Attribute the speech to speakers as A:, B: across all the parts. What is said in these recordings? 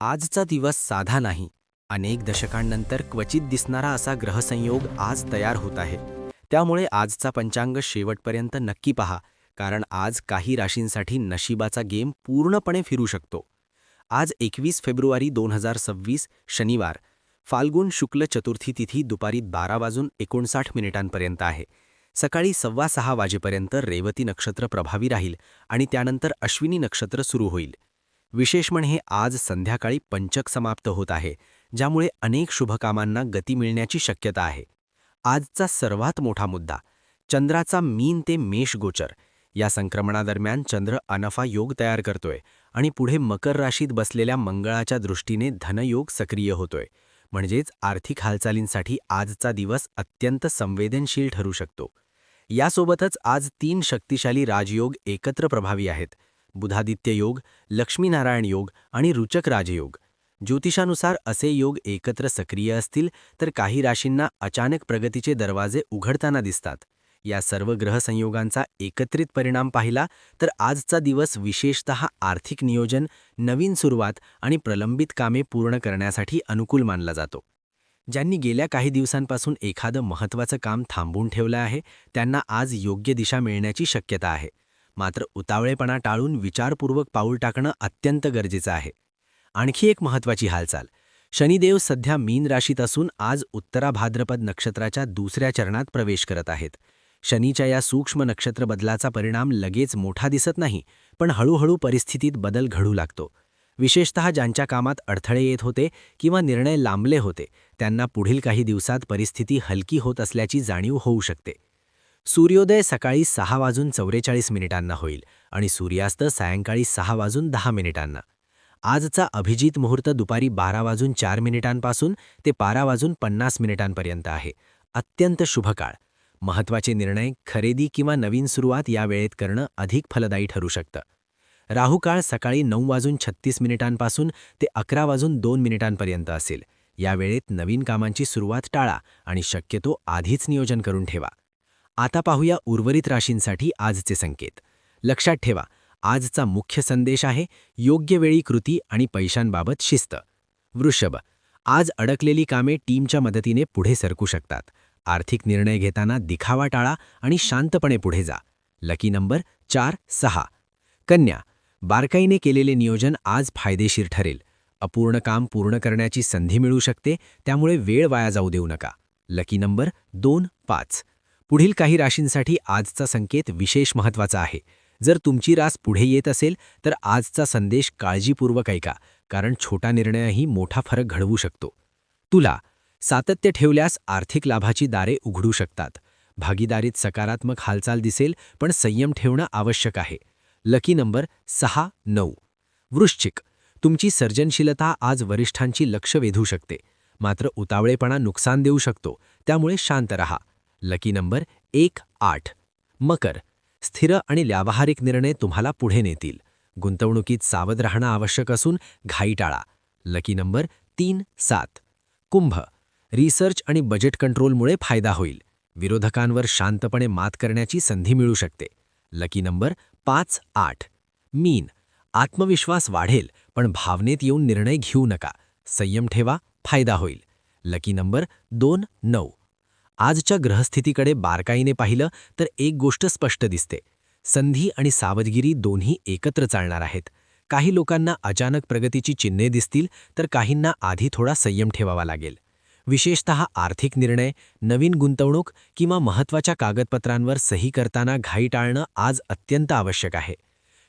A: आजचा दिवस साधा नाही. अनेक दशकांनंतर क्वचित दिसणारा असा ग्रहसंयोग आज तयार होत आहे. त्यामुळे आजचा पंचांग शेवटपर्यंत नक्की पहा, कारण आज काही राशींसाठी नशिबाचा गेम पूर्णपणे फिरू शकतो. आज 21 फेब्रुवारी 2026 शनिवार, फाल्गुन शुक्ल चतुर्थी तिथी दुपारी 12:59 आहे. सकाळी 6:15 वाजेपर्यंत रेवती नक्षत्र प्रभावी राहील आणि त्यानंतर अश्विनी नक्षत्र सुरू होईल. विशेष म्हणजे आज संध्याकाळी पंचक समाप्त होत आहे, ज्यामुळे अनेक शुभकामांना गती मिळण्याची शक्यता आहे. आजचा सर्वात मोठा मुद्दा चंद्राचा मीन ते मेष गोचर. या संक्रमणादरम्यान चंद्र अनफा योग तयार करतोय आणि पुढे मकर राशीत बसलेल्या मंगळाच्या दृष्टीने धनयोग सक्रिय होतोय. म्हणजेच आर्थिक हालचालींसाठी आजचा दिवस अत्यंत संवेदनशील ठरू शकतो. यासोबतच आज 3 शक्तिशाली राजयोग एकत्र प्रभावी आहेत: बुधादित्य योग, लक्ष्मीनारायण योग आणि रुचक राजयोग. ज्योतिषानुसार असे योग एकत्र सक्रिय असतील तर काही राशींना अचानक प्रगतीचे दरवाजे उघडताना दिसतात. या सर्व ग्रहसंयोगांचा एकत्रित परिणाम पाहिला तर आजचा दिवस विशेषतः आर्थिक नियोजन, नवीन सुरुवात आणि प्रलंबित कामे पूर्ण करण्यासाठी अनुकूल मानला जातो. ज्यांनी गेल्या काही दिवसांपासून एखादं महत्त्वाचं काम थांबवून ठेवलं आहे, त्यांना आज योग्य दिशा मिळण्याची शक्यता आहे. मात्र उतावळेपणा टाळून विचारपूर्वक पाऊल टाकणं अत्यंत गरजेचं आहे. आणखी एक महत्त्वाची हालचाल: शनिदेव सध्या मीन राशीत असून आज उत्तरा भाद्रपद नक्षत्राच्या दुसऱ्या चरणात प्रवेश करत आहेत. शनीच्या या सूक्ष्म नक्षत्र बदलाचा परिणाम लगेच मोठा दिसत नाही, पण हळूहळू परिस्थितीत बदल घडू लागतो. विशेषतः ज्यांच्या कामात अडथळे येत होते किंवा निर्णय लांबले होते, त्यांना पुढील काही दिवसात परिस्थिती हलकी होत असल्याची जाणीव होऊ शकते. सूर्योदय सकाळी 6:44 होईल आणि सूर्यास्त सायंकाळी 6:10. आजचा अभिजित मुहूर्त दुपारी 12:04 ते 12:50 आहे. अत्यंत शुभ काळ. महत्त्वाचे निर्णय, खरेदी किंवा नवीन सुरुवात या वेळेत करणं अधिक फलदायी ठरू शकतं. राहुकाळ सकाळी 9:36 ते 11:02 असेल. या वेळेत नवीन कामांची सुरुवात टाळा आणि शक्यतो आधीच नियोजन करून ठेवा. आता पाहूया उर्वरित राशींसाठी आजचे संकेत. लक्षात ठेवा, आजचा मुख्य संदेश आहे योग्य वेळी कृती आणि पैशांबाबत शिस्त. वृषभ, आज अडकलेली कामे टीमच्या मदतीने पुढे सरकू शकतात. आर्थिक निर्णय घेताना दिखावा टाळा आणि शांतपणे पुढे जा. Lucky number 4, 6. कन्या, बारकाईने केलेले नियोजन आज फायदेशीर ठरेल. अपूर्ण काम पूर्ण करण्याची संधी मिळू शकते, त्यामुळे वेळ वाया जाऊ देऊ नका. Lucky number 2, 5. पुढील काही राशींसाठी आजचा संकेत विशेष महत्त्वाचा आहे. जर तुमची रास पुढे येत असेल तर आजचा संदेश काळजीपूर्वक ऐका, कारण छोटा निर्णयही मोठा फरक घडवू शकतो. तुला, सातत्य ठेवल्यास आर्थिक लाभाची दारे उघडू शकतात. भागीदारीत सकारात्मक हालचाल दिसेल, पण संयम ठेवणं आवश्यक आहे. Lucky number 6, 9. वृश्चिक, तुमची सर्जनशीलता आज वरिष्ठांची लक्ष वेधू शकते. मात्र उतावळेपणा नुकसान देऊ शकतो, त्यामुळे शांत रहा. Lucky number 1, 8. मकर, स्थिर आणि व्यावहारिक निर्णय तुम्हाला पुढे नेतील. गुंतवणुकीत सावध राहणं आवश्यक असून घाई टाळा. Lucky number 3, 7. कुंभ, रिसर्च आणि बजेट कंट्रोलमुळे फायदा होईल. विरोधकांवर शांतपणे मात करण्याची संधी मिळू शकते. Lucky number 5, 8. मीन, आत्मविश्वास वाढेल, पण भावनेत येऊन निर्णय घेऊ नका. संयम ठेवा, फायदा होईल. Lucky number 2, 9. आजच्या ग्रहस्थितीकडे बारकाईने पाहिलं तर एक गोष्ट स्पष्ट दिसते: संधी आणि सावधगिरी दोन्ही एकत्र चालणार आहेत. काही लोकांना अचानक प्रगतीची चिन्हे दिसतील, तर काहींना आधी थोडा संयम ठेवावा लागेल. विशेषतः आर्थिक निर्णय, नवीन गुंतवणूक किंवा महत्त्वाच्या कागदपत्रांवर सही करताना घाई टाळणं आज अत्यंत आवश्यक आहे.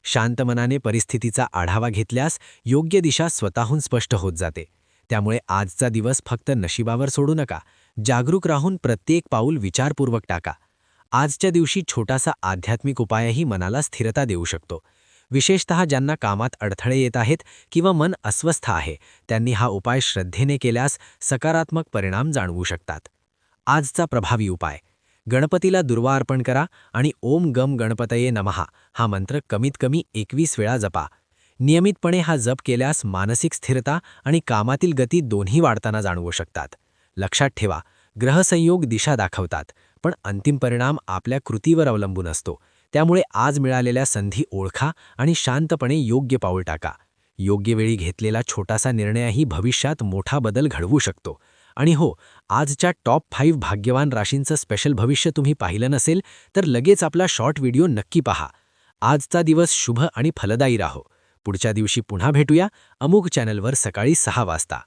A: शांत मनाने परिस्थितीचा आढावा घेतल्यास योग्य दिशा स्वतःहून स्पष्ट होत जाते. त्यामुळे आजचा दिवस फक्त नशिबावर सोडू नका. जागरूक राहून प्रत्येक पाऊल विचारपूर्वक टाका. आजच्या दिवशी छोटासा आध्यात्मिक उपायही मनाला स्थिरता देऊ शकतो. विशेषतः ज्यांना कामात अडथळे येत आहेत किंवा मन अस्वस्थ आहे, त्यांनी हा उपाय श्रद्धेने केल्यास सकारात्मक परिणाम जाणवू शकतात. आजचा प्रभावी उपाय: गणपतीला दुर्वा अर्पण करा आणि ओम गम गणपतये नमः हा मंत्र कमीत कमी 21 वेळा जपा. नियमितपणे हा जप केल्यास मानसिक स्थिरता आणि कामातील गती दोन्ही वाढताना जाणवू शकतात. लक्षात ठेवा, ग्रहसंयोग दिशा दाखवतात, पण अंतिम परिणाम आपल्या कृतीवर अवलंबून असतो. त्यामुळे आज मिळालेल्या संधी ओळखा आणि शांतपणे योग्य पाऊल टाका. योग्य वेळी घेतलेला छोटासा निर्णयही भविष्यात मोठा बदल घडवू शकतो. आणि हो, आजच्या टॉप 5 भाग्यवान राशींचं स्पेशल भविष्य तुम्ही पाहिलं नसेल तर लगेच आपला शॉर्ट व्हिडिओ नक्की पहा. आजचा दिवस शुभ आणि फलदायी राहो. पुढच्या दिवशी पुन्हा भेटूया अमुक चॅनलवर सकाळी 6 वाजता.